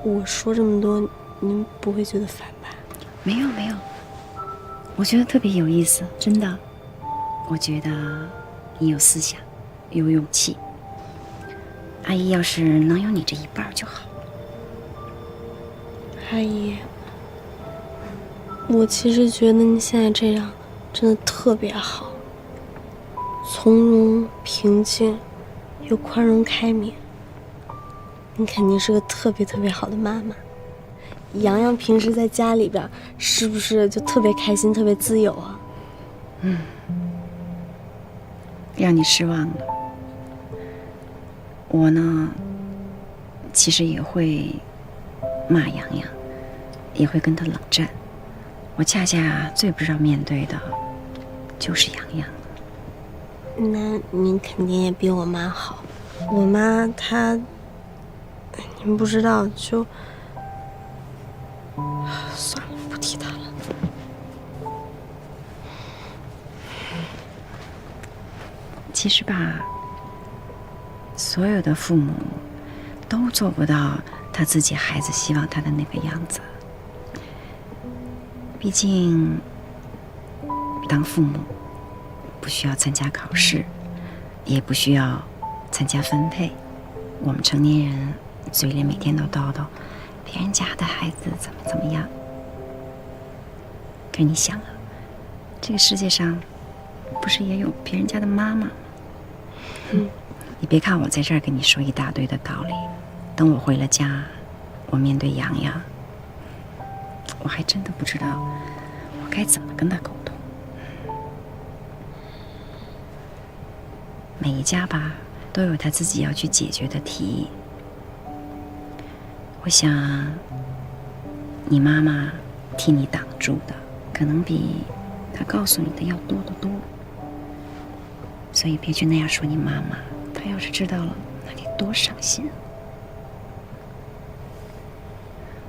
我说这么多，您不会觉得烦吧？没有，我觉得特别有意思，真的。我觉得你有思想，有勇气。阿姨要是能有你这一半就好。阿姨，我其实觉得您现在这样真的特别好，从容平静又宽容开明。你肯定是个特别好的妈妈。洋洋平时在家里边是不是就特别开心特别自由啊？让你失望了。我呢，其实也会骂洋洋，也会跟他冷战。我恰恰最不知道面对的就是洋洋。那您肯定也比我妈好。我妈她，您不知道就算了，不提她了。其实吧，所有的父母都做不到他自己孩子希望他的那个样子。毕竟，当父母不需要参加考试，也不需要参加分配。我们成年人嘴里每天都叨叨别人家的孩子怎么样。可是你想啊，这个世界上不是也有别人家的妈妈吗？你别看我在这儿跟你说一大堆的道理，等我回了家，我面对洋洋，我还真的不知道我该怎么跟他沟通。每一家吧都有他自己要去解决的题议。我想你妈妈替你挡住的可能比她告诉你的要多得多，所以别去那样说你妈妈，她要是知道了那得多伤心。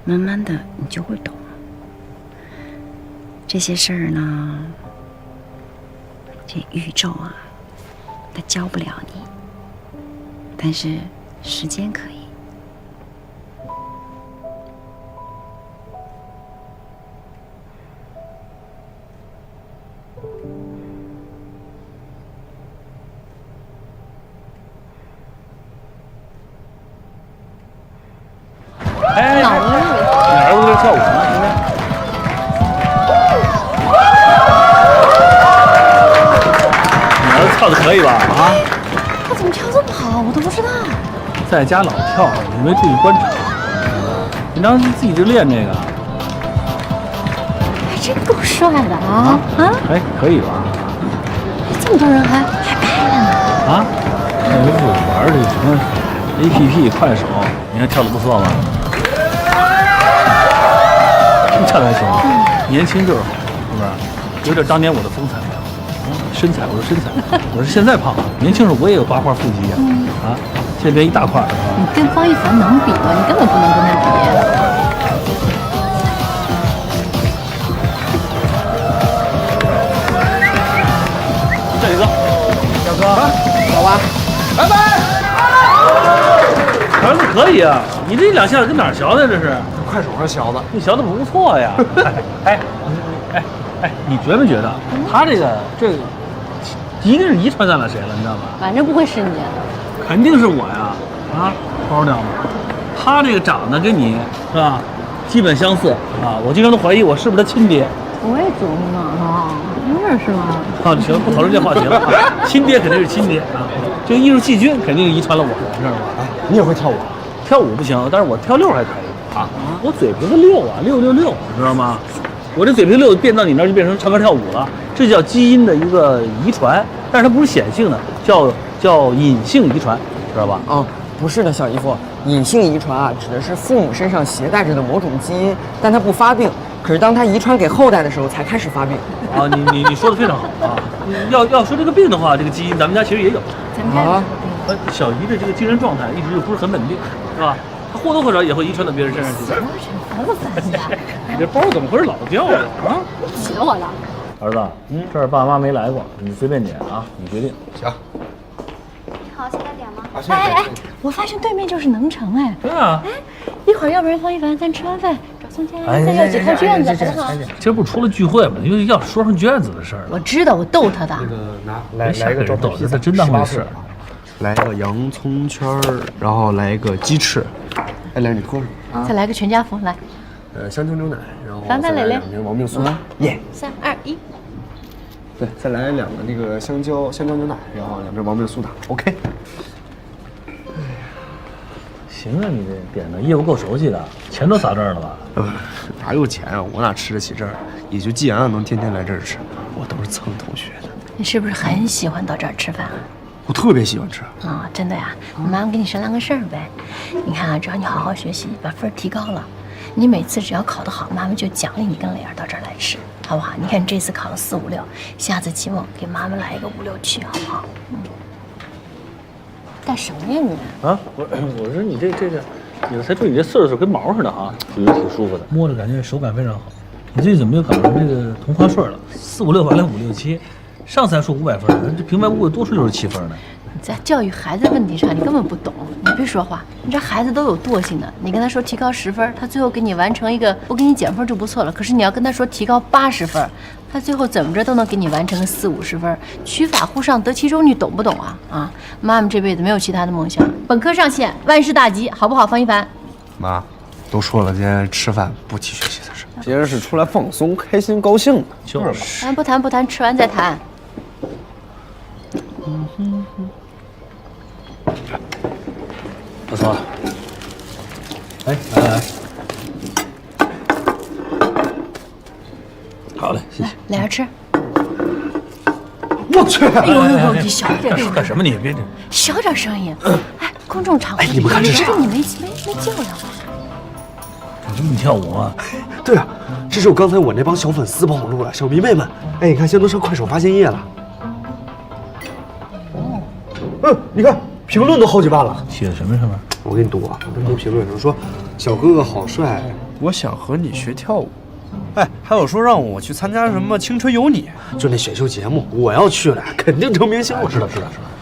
慢慢的你就会懂这些事儿呢，这宇宙啊它教不了你，但是时间可以。哎，老了，你儿子在跳舞呢，今天。你儿子跳的可以吧？啊？他怎么跳这么好？我都不知道。在家老跳，你没注意观察。平常自己就练这个。还真够帅的啊！哎，可以吧？这么多人还拍了呢。啊？那没事玩这什么 APP 快手，你看跳的不错吧？跳的还行，年轻就是好，是不是？有点当年我的风采。身材，我说身材，我是现在胖，年轻时候我也有8块腹肌呀，啊，现在变一大块。你跟方一凡能比吗？你根本不能跟他比。这一个，小哥，走吧，拜拜。儿子可以啊，你这2下跟哪儿学的？这是快手上学的，你学的不错呀。哎，你觉没觉得他这一定是遗传在了谁了，你知道吗？反正不会是你，肯定是我呀！啊，包掉了。他这个长得跟你是吧，基本相似啊。我经常都怀疑我是不是他亲爹。我也琢磨呢，啊，是吗？啊，行，不讨论这话题了。亲爹肯定是亲爹啊，这个艺术细菌肯定是遗传了我的，知道吧？哎，你也会跳舞？跳舞不行，但是我跳6还可以啊。我嘴皮子溜啊，666，你知道吗？我这嘴皮溜变到你那儿就变成唱歌跳舞了，这叫基因的一个遗传，但是它不是显性的，叫隐性遗传，知道吧？哦，不是的，小姨夫，隐性遗传啊，指的是父母身上携带着的某种基因，但它不发病，可是当它遗传给后代的时候才开始发病。啊，你说的非常好啊！要说这个病的话，这个基因咱们家其实也有。咱们家小姨的这个精神状态一直就不是很稳定，是吧？她或多或少也会遗传到别人身上去。烦不烦呀？你这包怎么回事老掉呀？啊！起我了。儿子，这儿爸妈没来过，你随便点啊，你决定。行。你好。好，现在点吗？哎，我发现对面就是能城哎。对啊。一会儿要不然方一凡，咱吃完饭找宋佳哎，再要几套卷子，好不好？今儿不是出了聚会吗？又要说上卷子的事儿了。我知道，我逗他的。来一个招牌披萨，他真当回事。来个洋葱圈儿，然后来一个鸡翅。哎，来，你喝什么？再来个全家福，来。香蕉牛奶，然后凡凡磊磊2瓶亡命苏打。耶！3、2、1。对，再来2个那个香蕉牛奶，然后2瓶亡命苏打。OK。行啊，你这点的业务够熟悉的，钱都撒这儿了吧？哪有钱啊？我哪吃得起这儿？也就季阳能天天来这儿吃，我都是蹭同学的。你是不是很喜欢到这儿吃饭啊？我特别喜欢吃。啊，真的呀！我妈妈跟你商量个事儿呗。你看啊，只要你好好学习，把分儿提高了，你每次只要考得好，妈妈就奖励你跟磊儿到这儿来吃，好不好？你看你这次考了4、5、6，下次期末给妈妈来一个5、6、7，好不好？干什么呀你？啊，我说你这个，你才注意你这岁数跟毛似的啊，觉得挺舒服的，摸着感觉手感非常好。你最近怎么又搞成这个同花顺了？4、5、6完了5、6、7，上次还说500分，这平白无故多出67分呢。你在教育孩子的问题上，你根本不懂。你别说话，你这孩子都有惰性的。你跟他说提高10分，他最后给你完成一个不给你减分就不错了。可是你要跟他说提高80分，他最后怎么着都能给你完成个40、50分。取法乎上，得其中，你懂不懂啊？啊，妈妈这辈子没有其他的梦想，本科上线，万事大吉，好不好？方一凡，妈，都说了，今天吃饭不提学习的事，今天是出来放松、开心、高兴的。就是咱不谈，吃完再谈。不错。哎，来，好嘞，谢谢。磊儿吃。我去！哎呦，你小点声，干什么你？别这。小点声音。哎，公众场合，你们看这是啥？你没较量。你这么跳舞吗？对啊，这是我刚才我那帮小粉丝帮我录的，小迷妹们。哎，你看，现在都上快手发现页了。你看评论都好几万了。写的什么上面？我给你读啊，很多评论上说小哥哥好帅，我想和你学跳舞。哎，还有说让我去参加什么《青春有你》，就那选秀节目，我要去了，肯定成明星。我知道。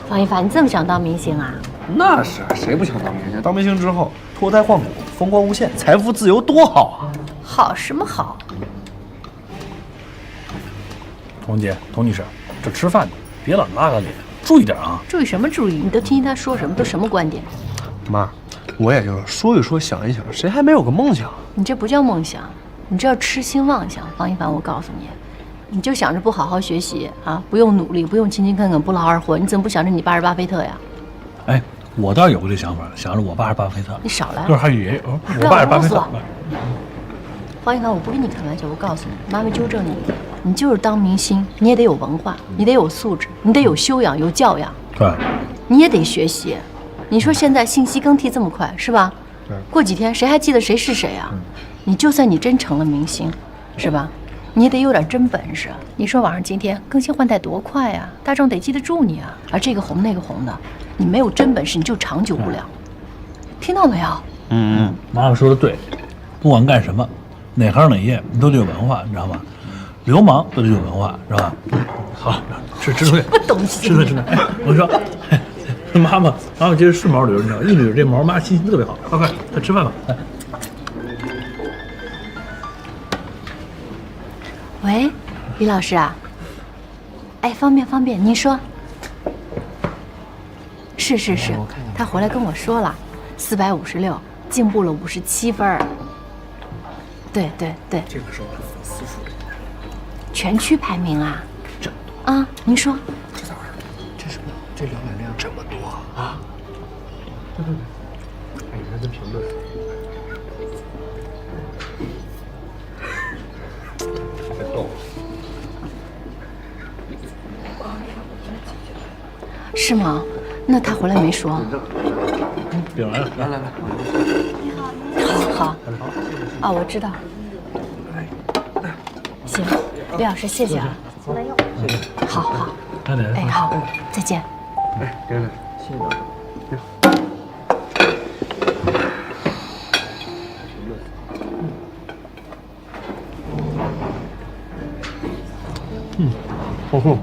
方一凡，你这么想当明星啊？那是谁不想当明星？当明星之后脱胎换骨，风光无限，财富自由，多好啊！好什么好？童姐，童女士，这吃饭呢，别老拉个脸，注意点啊！注意什么注意？你都听听他说什么，都什么观点？妈，我也就是说一说，想一想，谁还没有个梦想？你这不叫梦想，你这叫痴心妄想。方一凡，我告诉你，你就想着不好好学习啊，不用努力，不用勤勤恳恳，不劳而获，你怎么不想着你爸是巴菲特呀？哎，我倒是有过这想法，想着我爸是巴菲特。你少来！就是还以为我爸是巴菲特。方一凡，我不跟你开玩笑，我告诉你，妈妈纠正你一点，你就是当明星，你也得有文化，你得有素质，你得有修养，有教养。对，你也得学习。你说现在信息更替这么快，是吧？对。过几天谁还记得谁是谁啊？你就算你真成了明星，是吧？你也得有点真本事。你说网上今天更新换代多快啊，大众得记得住你啊。而这个红那个红的，你没有真本事，你就长久不了。听到没有？妈妈说的对，不管干什么，哪行哪业，你都得有文化，你知道吗？流氓都得有文化，知道吧？好，吃东西。不懂事。吃的。哎，我说，妈妈今儿顺毛捋，你知道，一捋这毛，妈心情特别好。快，快吃饭吧。来。喂，李老师啊。哎，方便，您说。是，他回来跟我说了，456，进步了57分。对。这个是我的粉丝数。全区排名啊？这么多啊？您说。这咋回事？这什么？这浏览量这么多啊？对。哎，你看这评论。别逗。是吗？那他回来没说？饼来了，来。好。啊，我知道。行，李老师，谢谢啊。没有。好。哎，好，再见。哎，来，谢谢导演。好喝。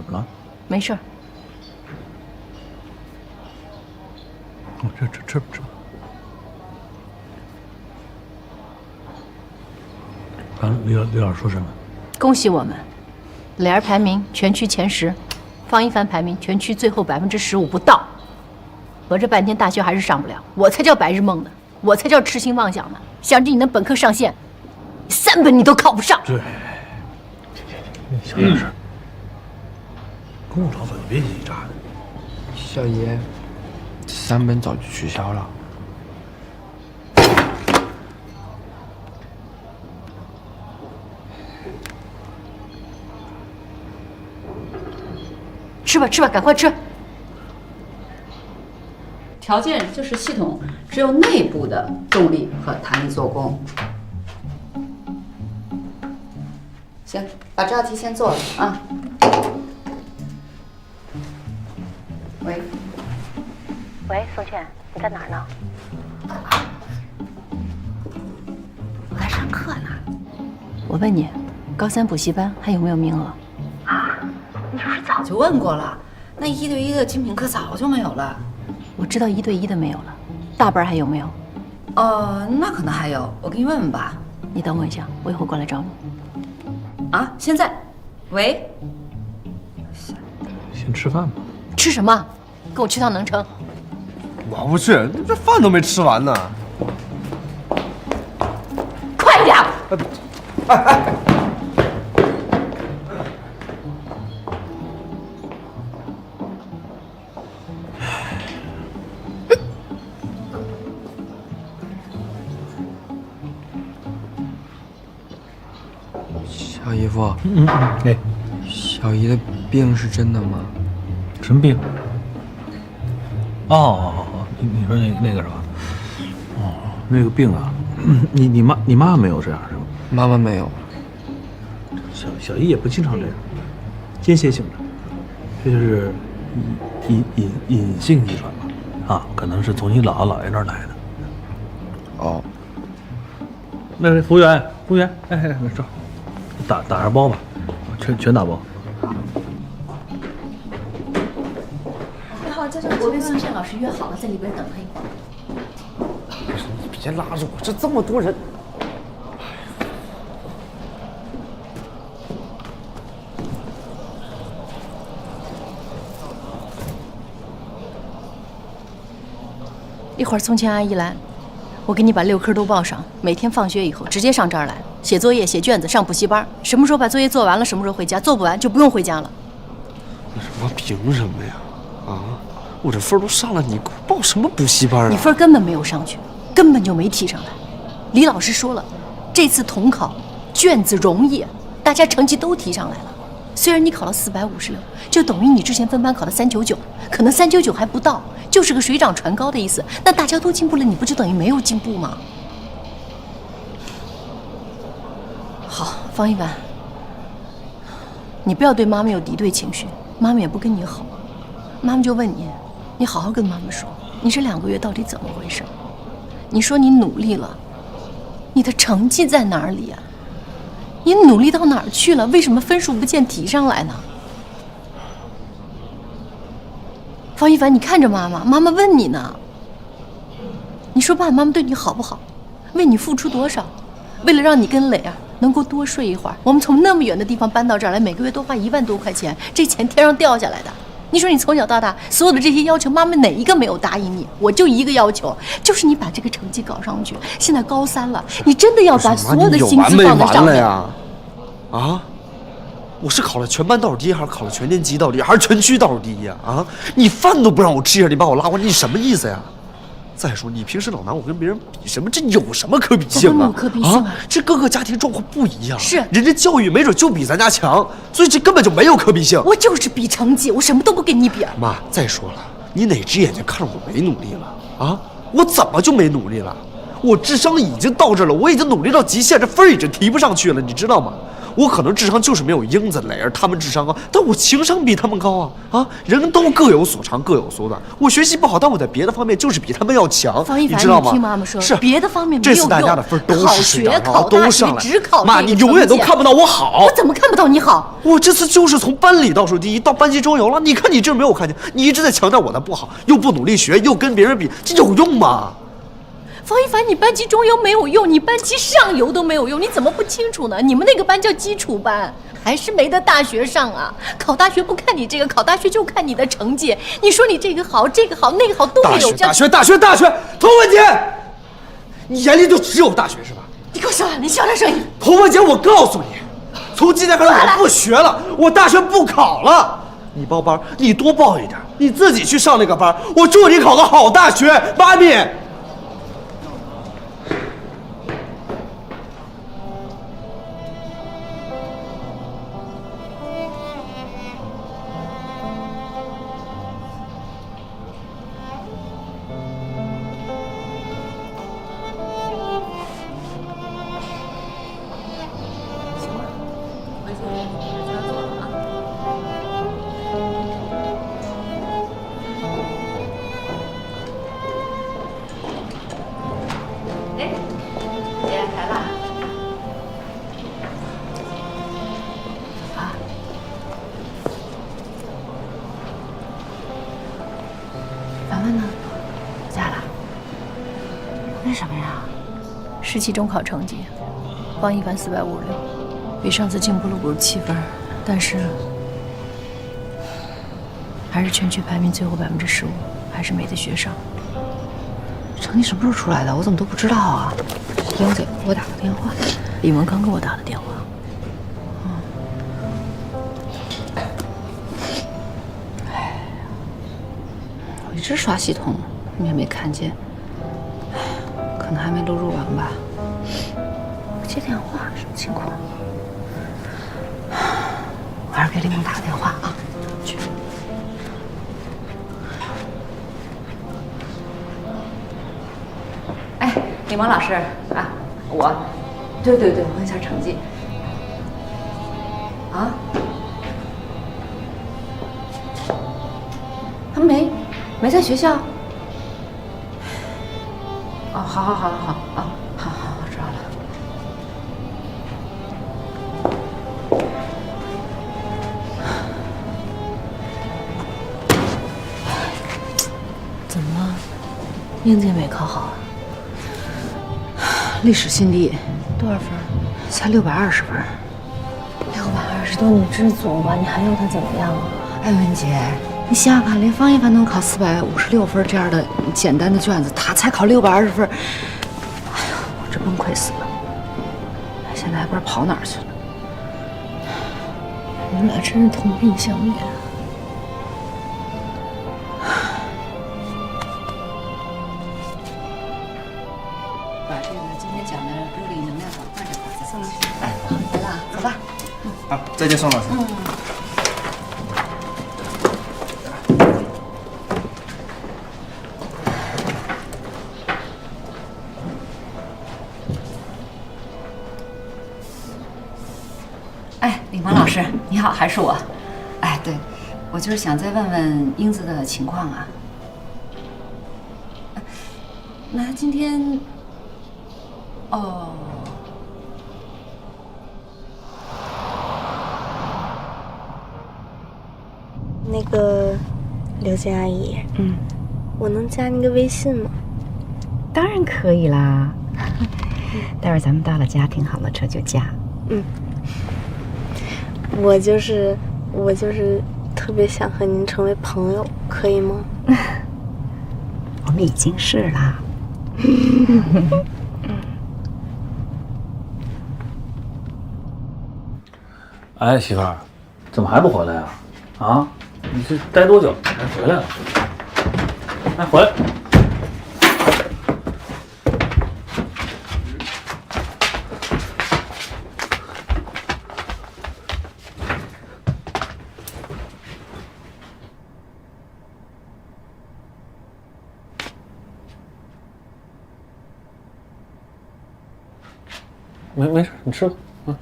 么了？没事儿。吃吧。完了，李老师说什么？恭喜我们，磊儿排名全区前10，方一凡排名全区最后15%不到。我这半天大学还是上不了，我才叫白日梦呢，我才叫痴心妄想呢。想着你能本科上线，3本你都考不上。对，小点声。公务老粉别叽叽喳的。小爷，3本早就取消了。吃吧，赶快吃。条件就是系统只有内部的重力和弹力做功。行，把这道题先做了啊。喂，宋倩，你在哪儿呢？我在上课呢。我问你，高3补习班还有没有名额？你是不是早就问过了？那1对1的精品课早就没有了。我知道1对1的没有了，大班还有没有？那可能还有，我给你问问吧。你等我一下，我一会儿过来找你。啊，现在？喂？先吃饭吧。吃什么？跟我去趟能城。我不去，这饭都没吃完呢。快点！小姨夫，哎，小姨的病是真的吗？什么病？哦，你说那个是吧？哦，那个病啊，你妈没有这样是吗？妈妈没有。小姨也不经常这样，间歇性的，这就是隐性遗传吧？啊，可能是从你姥姥姥爷那儿来的。哦，那服务员，哎，这打上包吧，全打包。我跟孙倩老师约好了，在里边等他一会儿。你别拉着我，这么多人。一会儿宋倩阿姨来，我给你把6科都报上，每天放学以后直接上这儿来写作业、写卷子、上补习班。什么时候把作业做完了，什么时候回家，做不完就不用回家了。那什么凭什么呀？啊，我这分都上了，你给我报什么补习班啊？你分根本没有上去，根本就没提上来。李老师说了，这次统考卷子容易，大家成绩都提上来了。虽然你考了456，就等于你之前分班考的399，可能399还不到，就是个水涨船高的意思。那大家都进步了，你不就等于没有进步吗？好，方一凡，你不要对妈妈有敌对情绪，妈妈也不跟你吼。妈妈就问你，你好好跟妈妈说，你这2个月到底怎么回事？你说你努力了，你的成绩在哪里啊？你努力到哪儿去了？为什么分数不见提上来呢？方一凡，你看着妈妈，妈妈问你呢。你说爸爸妈妈对你好不好？为你付出多少？为了让你跟磊儿能够多睡一会儿，我们从那么远的地方搬到这儿来，每个月多花1万多块钱，这钱天上掉下来的。你说你从小到大所有的这些要求，妈妈哪一个没有答应你？我就一个要求，就是你把这个成绩搞上去。现在高3了，你真的要把所有的心思放在上面呀？啊，我是考了全班倒数第一，还是考了全年级倒数第一，还是全区倒数第一呀？啊，你饭都不让我吃一下，你把我拉过来，你什么意思呀？再说你平时老拿我跟别人比什么，这有什么可比性啊？没有可比性啊！这各个家庭状况不一样，是人家教育没准就比咱家强，所以这根本就没有可比性。我就是比成绩，我什么都不跟你比。妈，再说了，你哪只眼睛看着我没努力了啊？我怎么就没努力了？我智商已经到这儿了，我已经努力到极限，这分儿已经提不上去了，你知道吗？我可能智商就是没有英子、磊儿他们智商高，但我情商比他们高啊！啊，人都各有所长，各有所短。我学习不好，但我在别的方面就是比他们要强，方一凡，你知道吗？你听妈妈说，是别的方面没有用。这次大家的分都是水涨船高，都上来。只考妈，你永远都看不到我好。我怎么看不到你好？我这次就是从班里倒数第一到班级中游了。你看你这没有看见？你一直在强调我的不好，又不努力学，又跟别人比，这有用吗？方一凡，你班级中游没有用，你班级上游都没有用，你怎么不清楚呢？你们那个班叫基础班，还是没得大学上啊？考大学不看你这个，考大学就看你的成绩。你说你这个好，这个好，那个好都没有。大学，童文杰，你眼里就只有大学是吧？你给我说话，你小点声音。童文杰，我告诉你，从今天开始我不学了，我大学不考了。你报班，你多报一点，你自己去上那个班。我祝你考个好大学，妈咪。为什么呀？17中考成绩，方一凡456，比上次进步了57分，但是还是全区排名最后15%，还是没得学上。成绩什么时候出来的？我怎么都不知道啊！英姐给我打个电话，李文刚给我打的电话。我一直刷系统，你也没看见。可能还没录入完吧。接电话，什么情况？我还是给李萌打个电话啊。去。哎，李萌老师啊，对，我问一下成绩。啊？他没在学校？哦，好啊，好，我知道了。怎么了？英姐没考好啊？历史心理多少分？才620分。620多，你知足吧？你还要他怎么样啊？哎，文姐，你想想看，连方一凡能考456分这样的简单的卷子，他才考620分。哎呦，我这崩溃死了！现在还不知道跑哪儿去了。你们俩真是同病相怜。把这个今天讲的物理能量转换这块再送上去。哎，来了，走吧。好，再见，宋老师。哎，李萌老师，你好，还是我。哎，对，我就是想再问问英子的情况啊。那今天，哦，那个刘静阿姨，我能加你个微信吗？当然可以啦。待会儿咱们到了家停好了车就加。我就是特别想和您成为朋友，可以吗？我们已经是啦。哎，媳妇儿，怎么还不回来呀？啊，你这待多久？还回来了？来，回来。没事，你吃吧。嗯。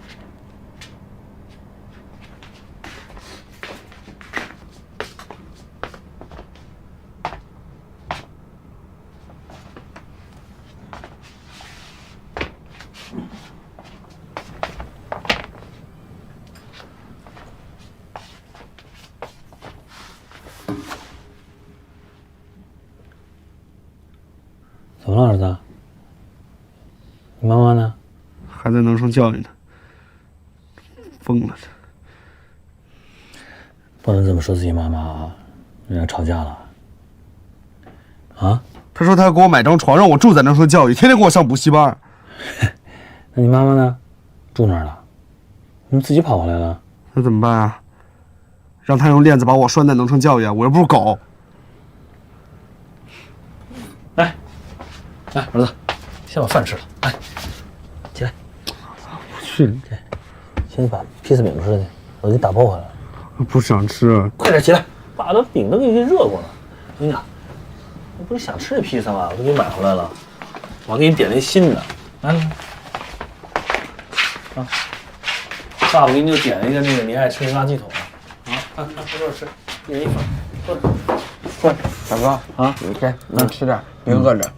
怎么了，儿子？你妈妈呢？还在能生教育呢，疯了这。不能这么说自己妈妈啊，人家吵架了。啊？他说他要给我买张床，让我住在能生教育，天天给我上补习班。那你妈妈呢？住哪儿了？你们自己跑回来了？那怎么办啊？让他用链子把我拴在能生教育啊！我又不是狗。来，儿子，先把饭吃了。来，起来。不去，先把披萨饼吃了去，我给你打包回来了。不想吃。快点起来，把这饼都给你热过了。我跟你讲，你不是想吃这披萨吗？我都给你买回来了，我还给你点了一新的。来，啊，爸爸给你就点了一个那个你爱吃的垃圾桶啊，快坐着吃，一人一份，坐着。过来，大哥啊，你吃点，别饿着。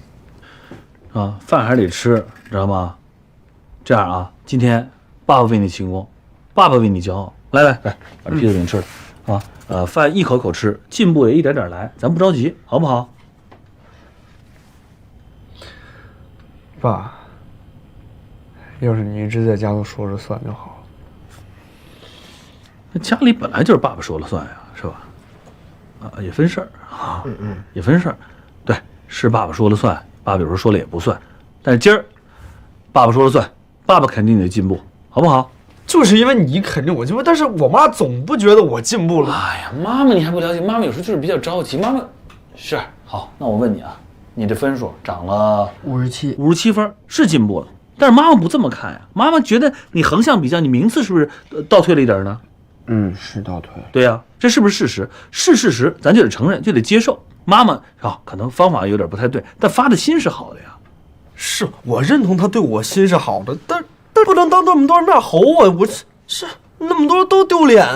啊，饭还得吃，知道吗？这样啊，今天爸爸为你庆功，爸爸为你骄傲。来，把披萨饼吃了啊！饭一口口吃，进步也一点点来，咱不着急，好不好？爸，要是你一直在家都说了算就好。那家里本来就是爸爸说了算呀，是吧？啊，也分事儿啊，也分事儿。对，是爸爸说了算，爸爸有时候说了也不算，但是今儿爸爸说了算，爸爸肯定你的进步，好不好？就是因为你肯定我进步，但是我妈总不觉得我进步了。哎呀，妈妈你还不了解，妈妈有时候就是比较着急。妈妈是好，那我问你啊，你的分数涨了57分，是进步了，但是妈妈不这么看呀，妈妈觉得你横向比较，你名次是不是倒退了一点呢？是倒退。对呀，这是不是事实？是事实，咱就得承认，就得接受。妈妈可能方法有点不太对，但发的心是好的呀。是我认同他对我心是好的，但不能当那么多人面吼我，我是那么多人都丢脸。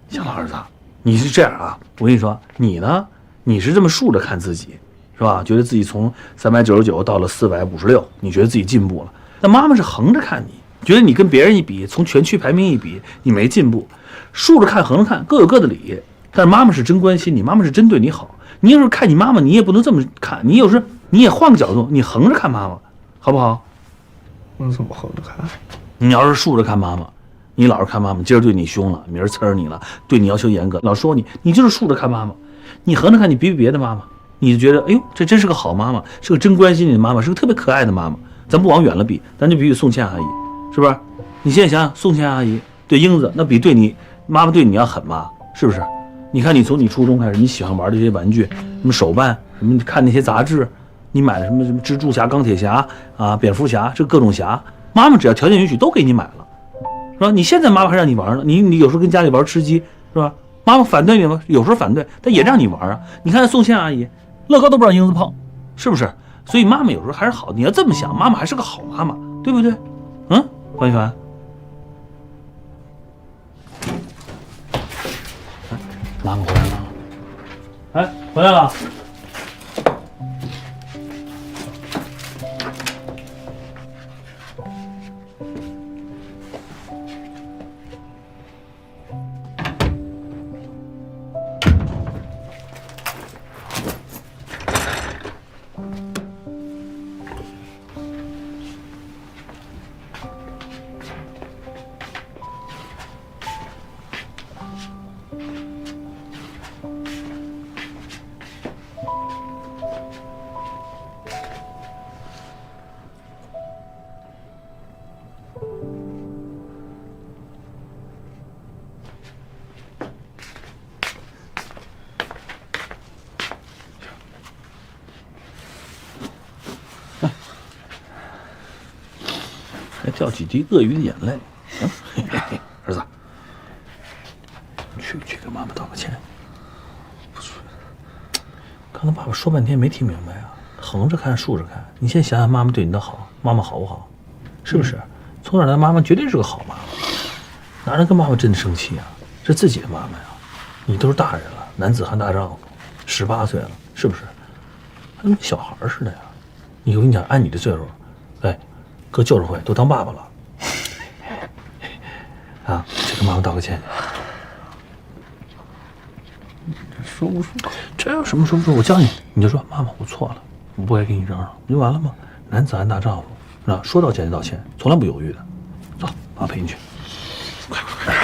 小老儿子，你是这样啊？我跟你说，你呢？你是这么竖着看自己，是吧？觉得自己从399到了456，你觉得自己进步了。那妈妈是横着看你，觉得你跟别人一比，从全区排名一比，你没进步。竖着看，横着看，各有各的理。但是妈妈是真关心你，妈妈是真对你好。你有时候看你妈妈，你也不能这么看，你有时候你也换个角度，你横着看妈妈，好不好？我怎么横着看？你要是竖着看妈妈，你老是看妈妈，今儿对你凶了，明儿呲儿你了，对你要求严格，老说你就是竖着看妈妈。你横着看，你比别的妈妈，你就觉得哎呦，这真是个好妈妈，是个真关心你的妈妈，是个特别可爱的妈妈。咱不往远了比，咱就比宋茜阿姨，是不是？你现在想想，宋茜阿姨对英子，那比对你妈妈对你要狠吗？是不是？你看你从你初中开始，你喜欢玩这些玩具，什么手办，什么看那些杂志。你买的什么蜘蛛侠、钢铁侠啊、蝙蝠侠，这各种侠，妈妈只要条件允许都给你买了，是吧？你现在妈妈还让你玩呢，你有时候跟家里玩吃鸡，是吧？妈妈反对你吗？有时候反对，但也让你玩啊。你看宋茜阿姨，乐高都不让英子碰，是不是？所以妈妈有时候还是好，你要这么想，妈妈还是个好妈妈，对不对？黄一凡，妈妈回来了，哎，回来了。还掉几滴鳄鱼的眼泪，儿子，你去给妈妈道个歉。不去，刚才爸爸说半天没听明白啊，横着看竖着看，你先想想妈妈对你的好，妈妈好不好？是不是？从小他妈妈绝对是个好妈妈，哪能跟妈妈真的生气啊？是自己的妈妈呀，你都是大人了，男子汉大丈夫，18岁了，是不是？还跟小孩似的呀！我跟你讲，按你的岁数，哎，搁旧社会都当爸爸了。啊，去跟妈妈道个歉去。说不出口，这有什么说不出？我教你，你就说妈妈，我错了，我不该跟你嚷嚷，不就完了吗？男子汉大丈夫，是吧？说道歉就道歉，从来不犹豫的。走，爸陪你去。快快快！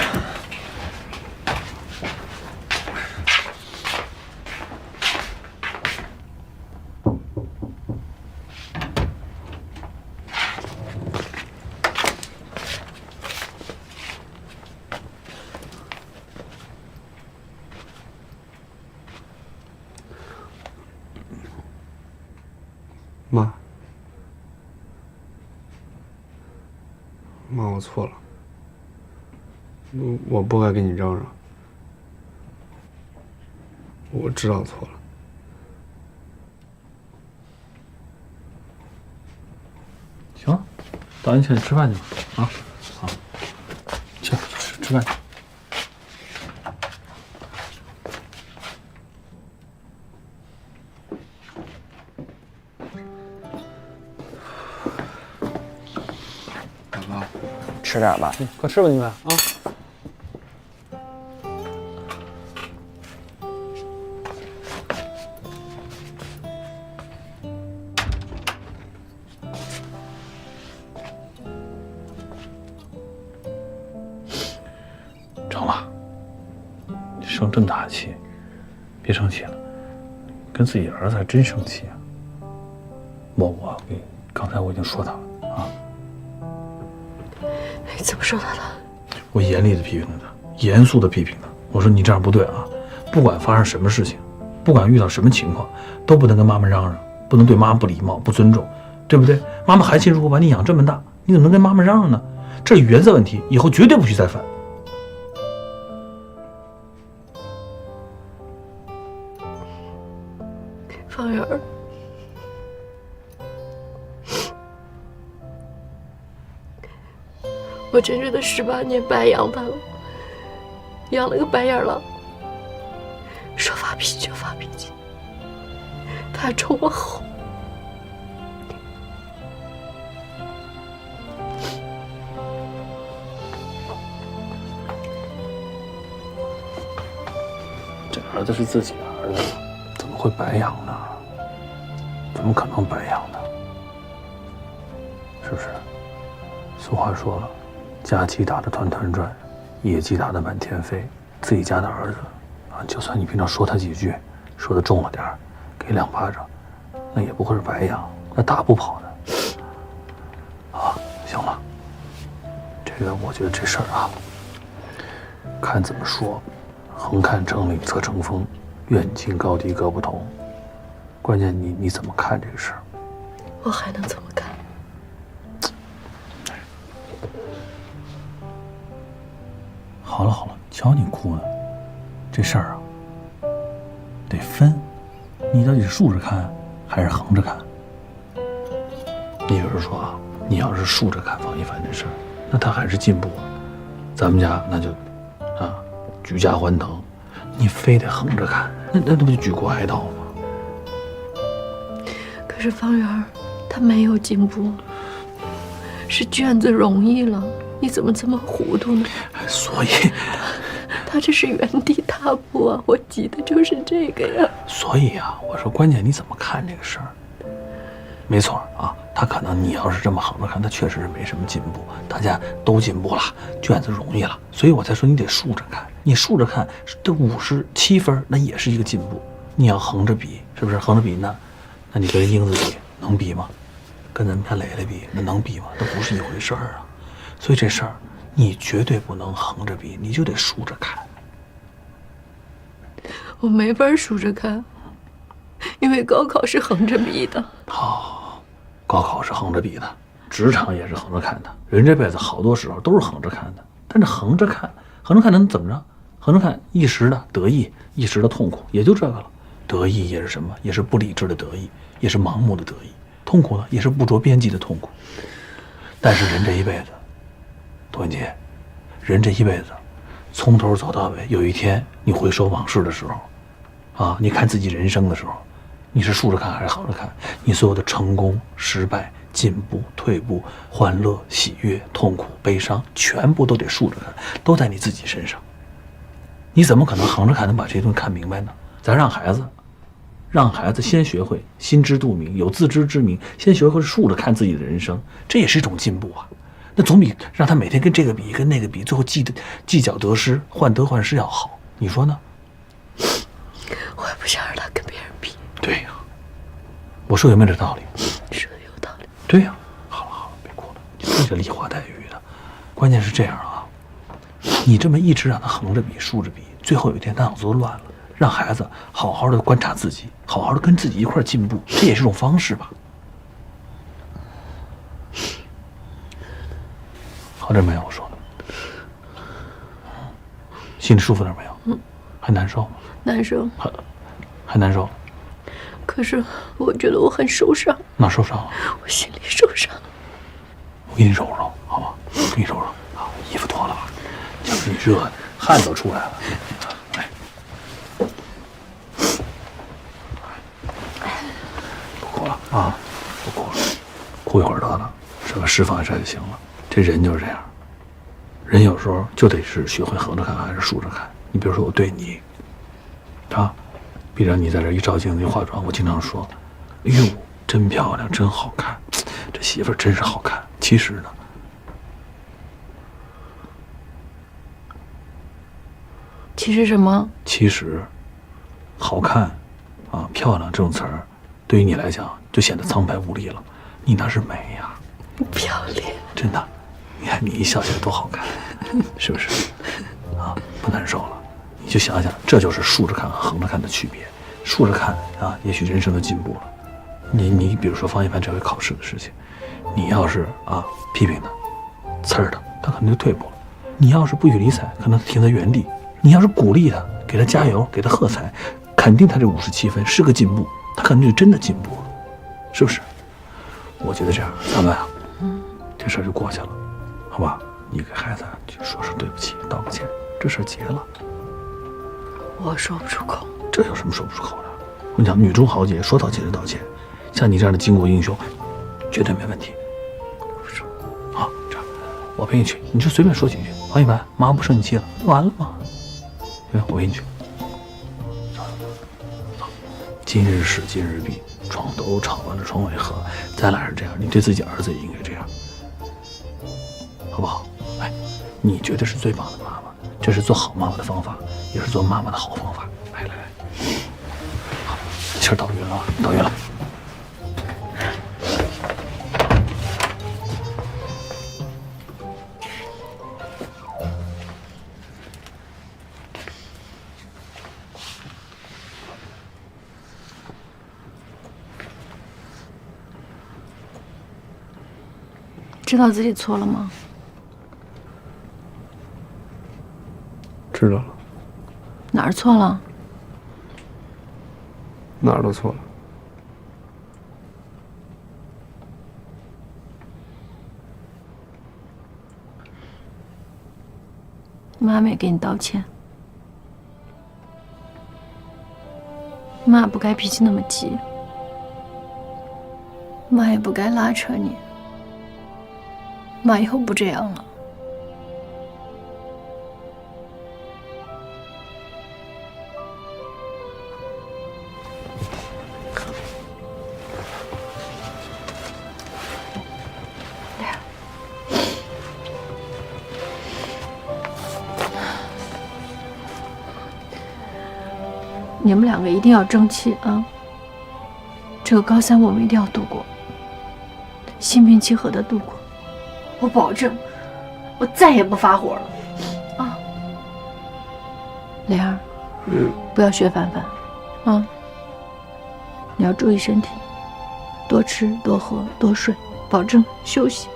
妈，我错了，我不该跟你嚷嚷，我知道错了。行了，导演起来吃饭去吧，啊，好，去吃饭去。吃点吧，快吃吧，你们啊。成了，你生这么大的气，别生气了，跟自己儿子还真生气啊！刚才我已经说他了啊。你怎么说他的？我严厉的批评了他，严肃的批评他。我说你这样不对啊，不管发生什么事情，不管遇到什么情况，都不能跟妈妈嚷嚷，不能对妈妈不礼貌、不尊重，对不对？妈妈含辛茹苦把你养这么大，你怎么能跟妈妈嚷嚷呢？这是原则问题，以后绝对不许再犯。方圆儿，我真觉得18年白养他了，养了个白眼狼，说发脾气就发脾气，他还冲我吼。这儿子是自己的儿子，怎么会白养呢？怎么可能白养呢？是不是？俗话说了，家鸡打得团团转，野鸡打得满天飞。自己家的儿子啊，就算你平常说他几句，说的重了点儿，给2巴掌，那也不会是白养，那打不跑的。啊，行了，这个我觉得这事儿啊，看怎么说，横看成岭侧成峰，远近高低各不同。关键你怎么看这个事儿？我还能怎么看？好了好了，瞧你哭呢，这事儿啊，得分，你到底是竖着看还是横着看？你比如说啊，你要是竖着看方一凡这事儿，那他还是进步了，咱们家那就啊举家欢腾。你非得横着看，那不就举国哀悼吗？可是方圆儿，他没有进步，是卷子容易了，你怎么这么糊涂呢？所以，他这是原地踏步啊！我急的就是这个呀。所以啊，我说关键你怎么看这个事儿？没错啊，他可能你要是这么横着看，他确实是没什么进步，大家都进步了，卷子容易了，所以我才说你得竖着看。你竖着看，这57分那也是一个进步。你要横着比，是不是？横着比那你跟人英子比能比吗？跟咱们家蕾蕾比那能比吗？那不是一回事儿啊。所以这事儿你绝对不能横着比，你就得竖着看。我没法竖着看，因为高考是横着比的。好，高考是横着比的，职场也是横着看的。人这辈子好多时候都是横着看的，但是横着看能怎么着？横着看一时的得意，一时的痛苦，也就这个了。得意也是什么？也是不理智的得意，也是盲目的得意。痛苦呢，也是不着边际的痛苦。但是人这一辈子，董文杰，人这一辈子，从头走到尾，有一天你回首往事的时候，啊，你看自己人生的时候，你是竖着看还是横着看？你所有的成功、失败、进步、退步、欢乐、喜悦、痛苦、悲伤，全部都得竖着看，都在你自己身上。你怎么可能横着看能把这些东西看明白呢？咱让孩子先学会心知肚明，有自知之明，先学会竖着看自己的人生，这也是一种进步啊。那总比让他每天跟这个比，跟那个比，最后计较得失，患得患失要好。你说呢？我也不想让他跟别人比。对呀，我说有没有这道理？说的有道理。对呀，好了，别哭了，你这梨花带雨的。关键是这样啊，你这么一直让他横着比、竖着比，最后有一天他脑子都乱了。让孩子好好的观察自己，好好的跟自己一块进步，这也是种方式吧。好点没有？我说的，心里舒服点没有？还难受吗？难受。还难受？可是我觉得我很受伤。哪受伤了？我心里受伤。我给你揉揉，好吗？我给你揉揉。好，衣服脱了吧？就是你热的，汗都出来了。啊，不哭了，哭一会儿得了，是吧？释放一下就行了。这人就是这样，人有时候就得是学会横着看还是竖着看。你比如说我对你，啊，比如你在这一照镜子一化妆，我经常说，哎呦，真漂亮，真好看，这媳妇儿真是好看。其实呢，其实什么？其实，好看，啊，漂亮这种词儿，对于你来讲就显得苍白无力了。你那是美呀，漂亮，真的。你看你一笑起来多好看，是不是？啊，不难受了。你就想想，这就是竖着看和横着看的区别。竖着看啊，也许人生就进步了。你比如说方一凡这回考试的事情，你要是啊批评他、刺儿他，他可能就退步了；你要是不予理睬，可能他停在原地；你要是鼓励他，给他加油，给他喝彩，肯定他这57分是个进步，他可能就真的进步了，是不是？我觉得这样，咱们啊，这事儿就过去了，好吧？你给孩子去说说对不起，道个歉，这事儿结了。我说不出口。这有什么说不出口的？我跟你讲，女中豪杰，说道歉就道歉。像你这样的巾帼英雄，绝对没问题。好，这样，我陪你去，你就随便说几句。王一凡，妈不生你气了，完了吗？对，我陪你去。走，今日事今日毕，床头吵完了床尾和。咱俩是这样，你对自己儿子也应该这样，好不好？哎，你绝对是最棒的妈妈，这是做好妈妈的方法，也是做妈妈的好方法。来来来，好，气儿倒匀了啊，倒匀了。知道自己错了吗？知道了，哪儿错了？哪儿都错了。妈妈也给你道歉。妈不该脾气那么急，妈也不该拉扯你。妈以后不这样了。你们两个一定要争气啊！这个高3我们一定要度过，心平气和的度过。我保证，我再也不发火了。啊，莲儿，不要学凡凡，啊，你要注意身体，多吃多喝多睡，保证休息，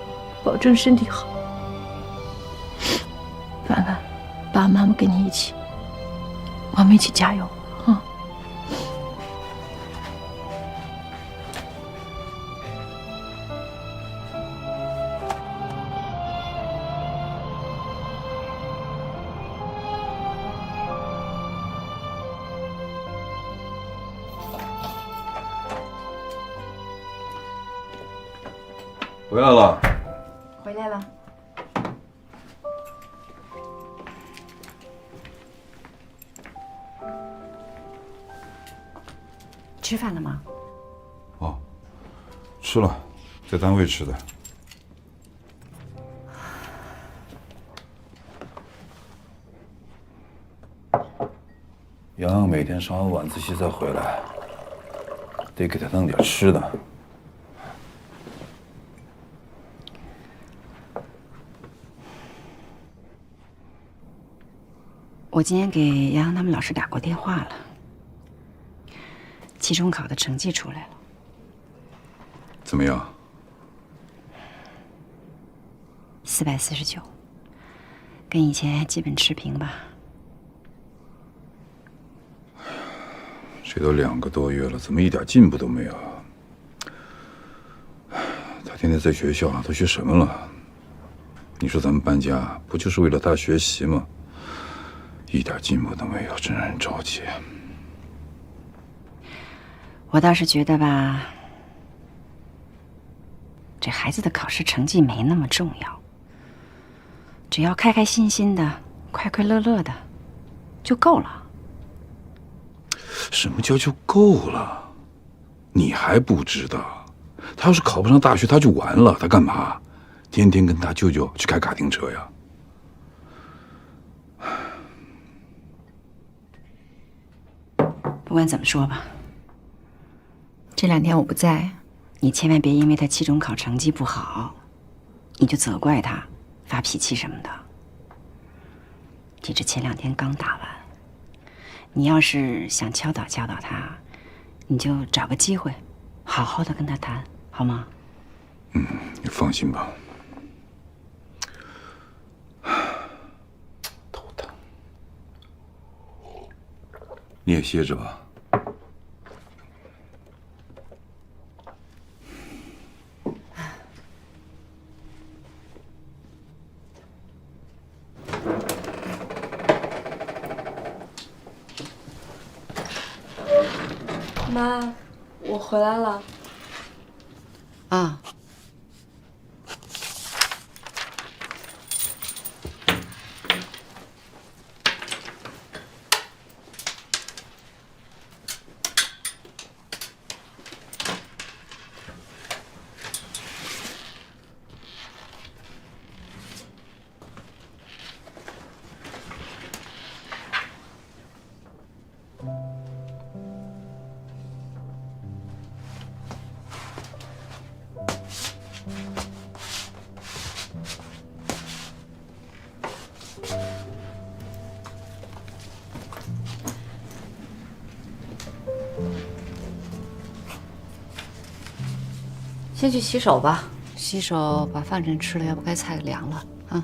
保证身体好。凡凡，爸爸妈妈跟你一起，我们一起加油。回来了。回来了。吃饭了吗？哦，吃了，在单位吃的。洋洋每天上完晚自习再回来，得给他弄点吃的。我今天给洋洋他们老师打过电话了，期中考的成绩出来了。怎么样？449，跟以前基本持平吧。这都2个多月了，怎么一点进步都没有？他天天在学校都学什么了？你说咱们搬家不就是为了他学习吗？一点进步都没有，真让人着急。我倒是觉得吧，这孩子的考试成绩没那么重要，只要开开心心的、快快乐乐的就够了。什么叫就够了？你还不知道？他要是考不上大学，他就完了。他干嘛？天天跟他舅舅去开卡丁车呀？不管怎么说吧，这2天我不在，你千万别因为他期中考成绩不好，你就责怪他、发脾气什么的。这前2天刚打完，你要是想教导教导他，你就找个机会，好好的跟他谈，好吗？你放心吧。头疼，你也歇着吧。妈，我回来了。啊。先去洗手吧，洗手把饭先吃了，要不该菜凉了啊。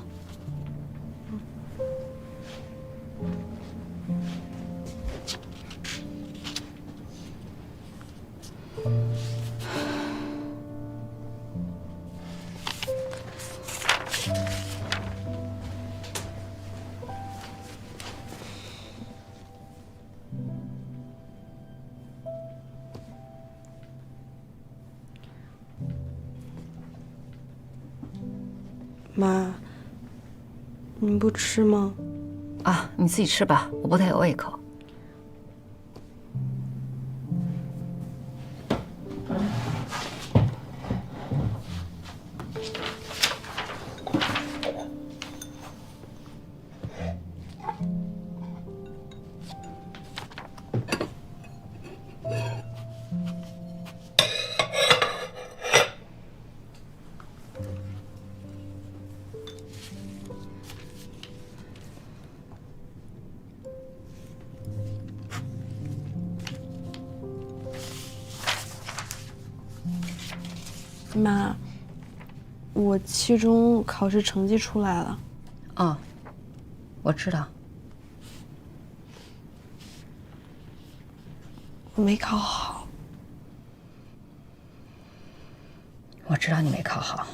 妈，你不吃吗？啊，你自己吃吧，我不太有胃口。妈，我期中考试成绩出来了。啊，我知道。我没考好。我知道你没考好。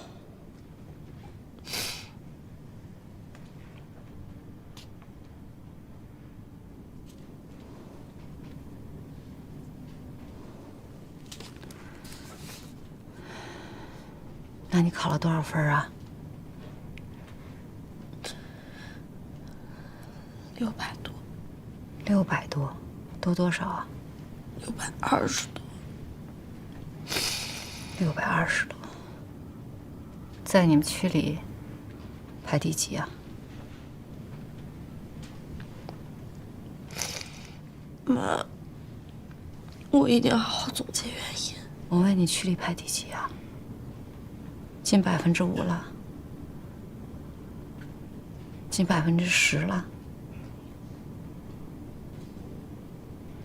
那你考了多少分啊？600多。600多，多多少啊？620多。620多，在你们区里排第几啊？妈，我一定要好好总结原因。我问你区里排第几啊？近5%了，近10%了，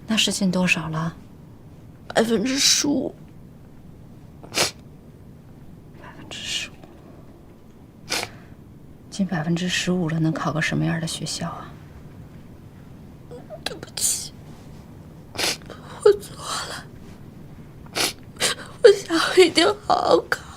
那是近多少了？15%。15%，近15%了，能考个什么样的学校啊？对不起，我错了，我下回一定好好考。